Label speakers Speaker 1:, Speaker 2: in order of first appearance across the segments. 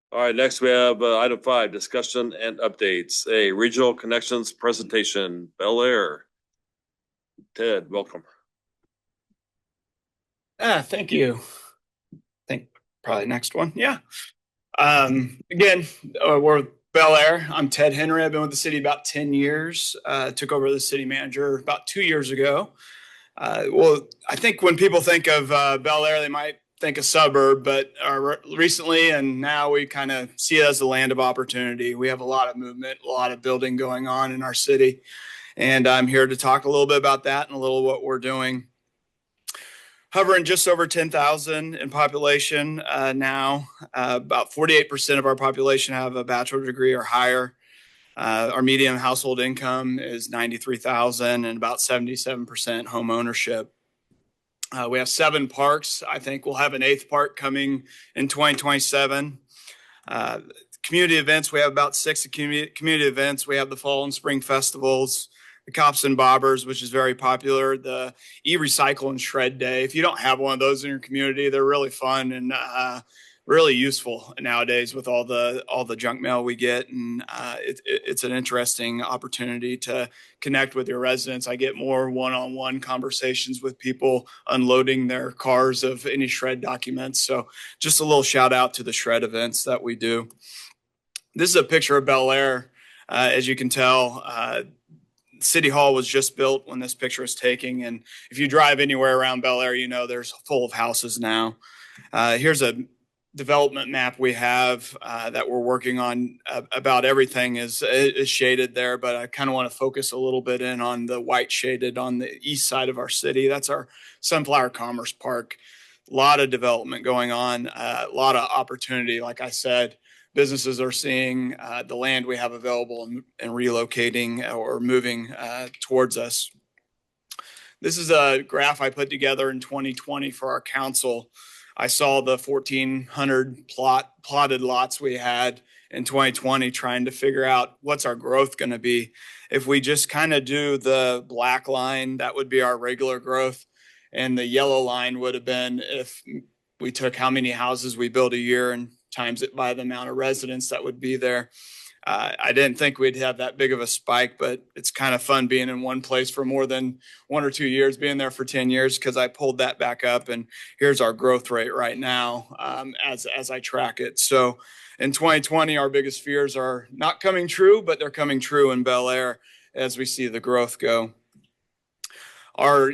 Speaker 1: All right, next we have item 5, discussion and updates. A regional connections presentation, Bel Air. Ted, welcome.
Speaker 2: Thank you. I think probably next one. Yeah. Again, we're Bel Air. I'm Ted Henry. I've been with the city about 10 years. Took over the city manager about 2 years ago. Well, I think when people think of Bel Air, they might think a suburb, but recently and now we kind of see it as a land of opportunity. We have a lot of movement, a lot of building going on in our city. And I'm here to talk a little bit about that and a little what we're doing. Hovering just over 10,000 in population now. About 48% of our population have a bachelor degree or higher. Our median household income is 93,000 and about 77% home ownership. We have 7 parks. I think we'll have an 8th park coming in 2027. Community events, we have about 6 community events. We have the fall and spring festivals, the Cops and Bobbers, which is very popular, the e-recycle and shred day. If you don't have one of those in your community, they're really fun and really useful nowadays with all the junk mail we get, and it's an interesting opportunity to connect with your residents. I get more one-on-one conversations with people unloading their cars of any shred documents. So just a little shout out to the shred events that we do. This is a picture of Bel Air. As you can tell, City Hall was just built when this picture is taken. And if you drive anywhere around Bel Air, you know there's full of houses now. Here's a development map we have that we're working on. About everything is shaded there, but I kind of want to focus a little bit in on the white shaded on the east side of our city. That's our Sunflower Commerce Park. A lot of development going on, a lot of opportunity. Like I said, businesses are seeing the land we have available and relocating or moving towards us. This is a graph I put together in 2020 for our council. I saw the 1,400 plotted lots we had in 2020, trying to figure out what's our growth going to be. If we just kind of do the black line, that would be our regular growth. And the yellow line would have been if we took how many houses we build a year and times it by the amount of residents that would be there. I didn't think we'd have that big of a spike, but it's kind of fun being in one place for more than 1 or 2 years, being there for 10 years, because I pulled that back up. And here's our growth rate right now as I track it. So in 2020, our biggest fears are not coming true, but they're coming true in Bel Air as we see the growth go. Our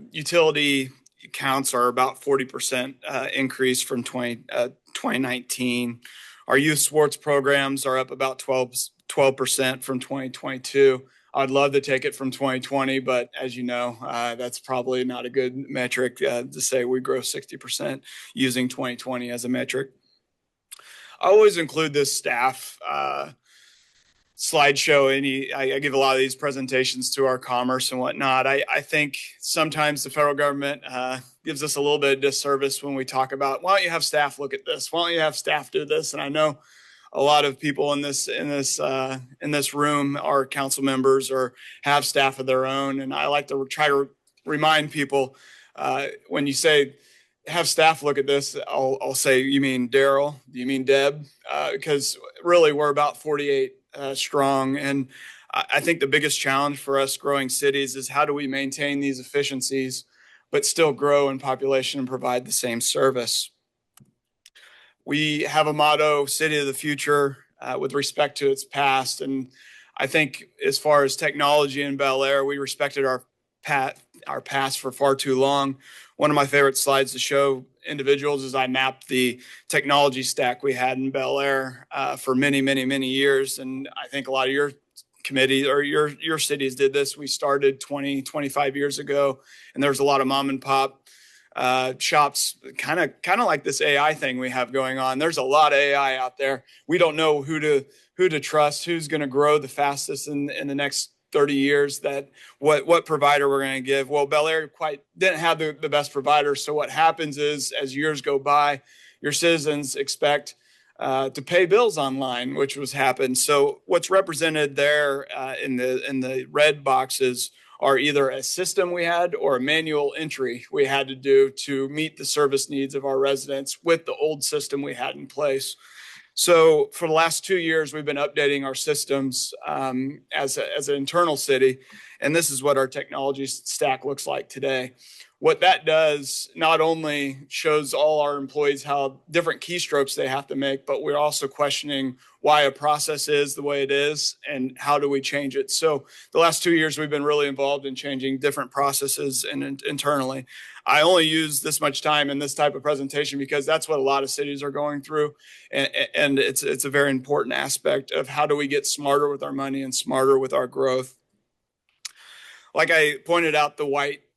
Speaker 2: utility counts are about 40% increase from 2019. Our youth sports programs are up about 12% from 2022. I'd love to take it from 2020, but as you know, that's probably not a good metric to say we grow 60% using 2020 as a metric. I always include this staff slideshow. I give a lot of these presentations to our commerce and whatnot. I think sometimes the federal government gives us a little bit of disservice when we talk about, why don't you have staff look at this? Why don't you have staff do this? And I know a lot of people in this room are council members or have staff of their own. And I like to try to remind people when you say have staff look at this, I'll say, you mean Daryl? Do you mean Deb? Because really we're about 48 strong. And I think the biggest challenge for us growing cities is how do we maintain these efficiencies, but still grow in population and provide the same service. We have a motto, City of the Future, with respect to its past. And I think as far as technology in Bel Air, we respected our past for far too long. One of my favorite slides to show individuals is I mapped the technology stack we had in Bel Air for many, many, many years. And I think a lot of your committee or your cities did this. We started 20, 25 years ago, and there was a lot of mom and pop shops, kind of like this AI thing we have going on. There's a lot of AI out there. We don't know who to trust, who's going to grow the fastest in the next 30 years, that what provider we're going to give. Well, Bel Air quite didn't have the best provider. So what happens is, as years go by, your citizens expect to pay bills online, which was happened. So what's represented there in the red boxes are either a system we had or a manual entry we had to do to meet the service needs of our residents with the old system we had in place. So for the last 2 years, we've been updating our systems as an internal city, and this is what our technology stack looks like today. What that does not only shows all our employees how different keystrokes they have to make, but we're also questioning why a process is the way it is and how do we change it. So the last 2 years, we've been really involved in changing different processes and internally. I only use this much time in this type of presentation because that's what a lot of cities are going through. And it's a very important aspect of how do we get smarter with our money and smarter with our growth. Like I pointed out,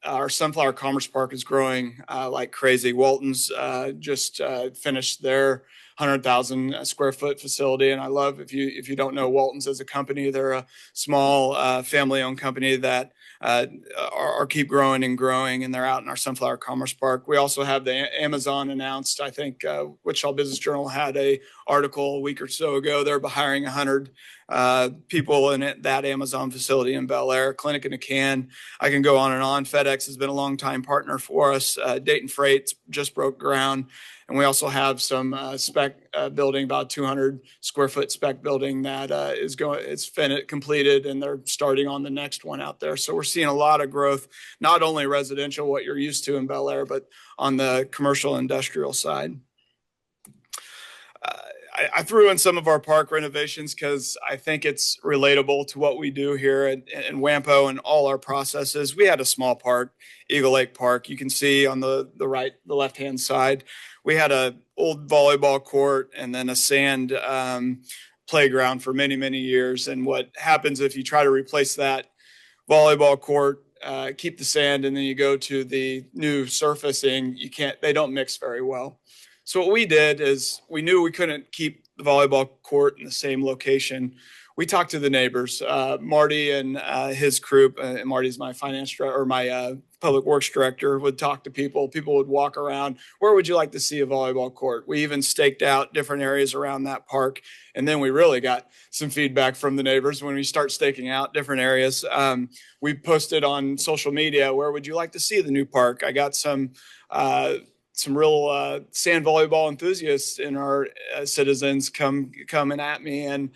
Speaker 2: our Sunflower Commerce Park is growing like crazy. Walton's just finished their 100,000 square foot facility, and I love if you don't know Walton's as a company, they're a small family-owned company that are keep growing and growing, and they're out in our Sunflower Commerce Park. We also have the Amazon announced. I think Wichita Business Journal had a article a week or so ago. They're hiring 100 people in that Amazon facility in Bel Aire. Clinic in a Can. I can go on and on. FedEx has been a long-time partner for us. Dayton Freight just broke ground. And we also have some spec building, about 200 square foot spec building that it's completed, and they're starting on the next one out there. So we're seeing a lot of growth, not only residential, what you're used to in Bel Aire, but on the commercial industrial side. I threw in some of our park renovations because I think it's relatable to what we do here in WAMPO and all our processes. We had a small park, Eagle Lake Park. You can see on the left-hand side, we had an old volleyball court and then a sand playground for many, many years. And what happens if you try to replace that volleyball court, keep the sand, and then you go to the new surfacing, they don't mix very well. So what we did is we knew we couldn't keep the volleyball court in the same location. We talked to the neighbors. Marty and his group, and Marty's my my public works director, would talk to people. People would walk around. Where would you like to see a volleyball court? We even staked out different areas around that park. And then we really got some feedback from the neighbors when we start staking out different areas. We posted on social media, where would you like to see the new park? I got some real sand volleyball enthusiasts in our citizens coming at me, and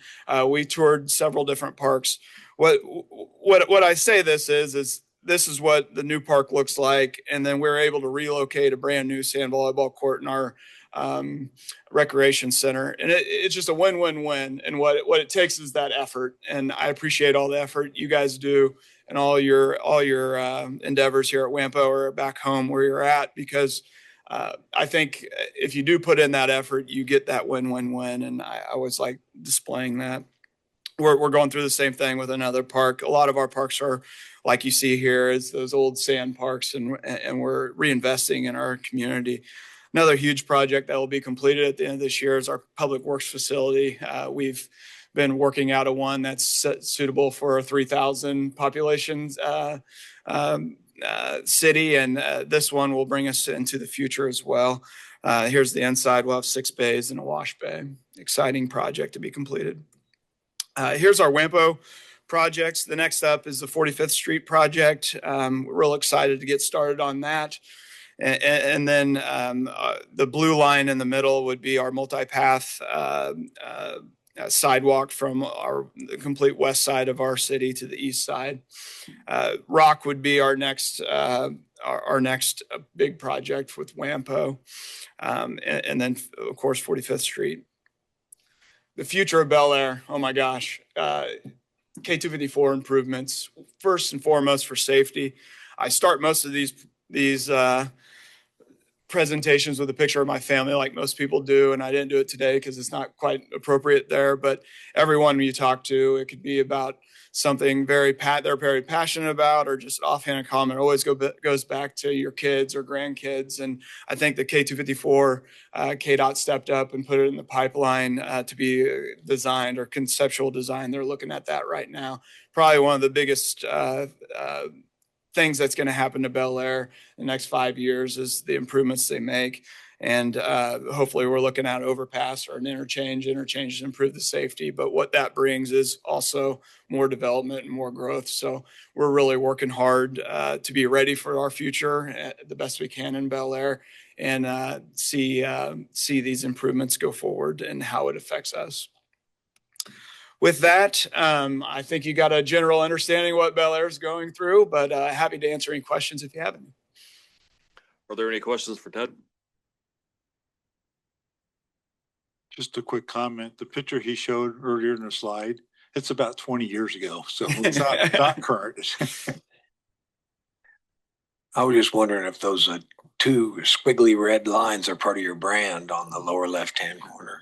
Speaker 2: we toured several different parks. What I say this is this is what the new park looks like, and then we're able to relocate a brand new sand volleyball court in our recreation center, and it's just a win-win-win. And what it takes is that effort, and I appreciate all the effort you guys do and all your endeavors here at WAMPO or back home where you're at, because I think if you do put in that effort, you get that win-win-win, and I always like displaying that. We're going through the same thing with another park. A lot of our parks are, like you see here, is those old sand parks, and we're reinvesting in our community. Another huge project that will be completed at the end of this year is our public works facility. We've been working out of one that's suitable for a 3,000 population city, and this one will bring us into the future as well. Here's the inside. We'll have 6 bays and a wash bay. Exciting project to be completed. Here's our WAMPO projects. The next up is the 45th Street project. We're real excited to get started on that. And then the blue line in the middle would be our multi-path sidewalk from the complete west side of our city to the east side. Rock would be our next big project with WAMPO, and then of course 45th Street. The future of Bel Aire, oh my gosh, K254 improvements first and foremost for safety. I start most of these presentations with a picture of my family, like most people do, and I didn't do it today because it's not quite appropriate there. But everyone you talk to, it could be about something they're very passionate about, or just offhand comment. Always goes back to your kids or grandkids. And I think the K254, KDOT stepped up and put it in the pipeline to be designed, or conceptual design. They're looking at that right now. Probably one of the biggest things that's going to happen to Bel Aire in the next 5 years is the improvements they make. And hopefully we're looking at overpass or an interchange to improve the safety. But what that brings is also more development and more growth. So we're really working hard to be ready for our future the best we can in Bel Aire, and see these improvements go forward and how it affects us. With that, I think you got a general understanding of what Bel Aire is going through, but happy to answer any questions if you have any.
Speaker 1: Are there any questions for Ted?
Speaker 3: Just a quick comment. The picture he showed earlier in the slide, it's about 20 years ago, so it's not current.
Speaker 4: I was just wondering if those two squiggly red lines are part of your brand on the lower left-hand corner.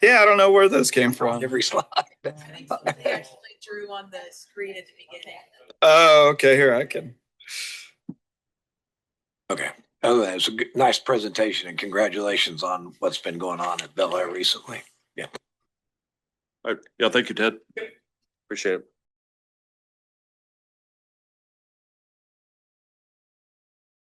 Speaker 2: Yeah, I don't know where those came from.
Speaker 4: Every slide.
Speaker 5: I think so. They actually drew on the screen at the beginning.
Speaker 2: Oh, okay. Here I can.
Speaker 4: Okay. Oh, that was a nice presentation, and congratulations on what's been going on at Bel Aire recently. Yeah.
Speaker 1: All right. Yeah, thank you, Ted. Appreciate it.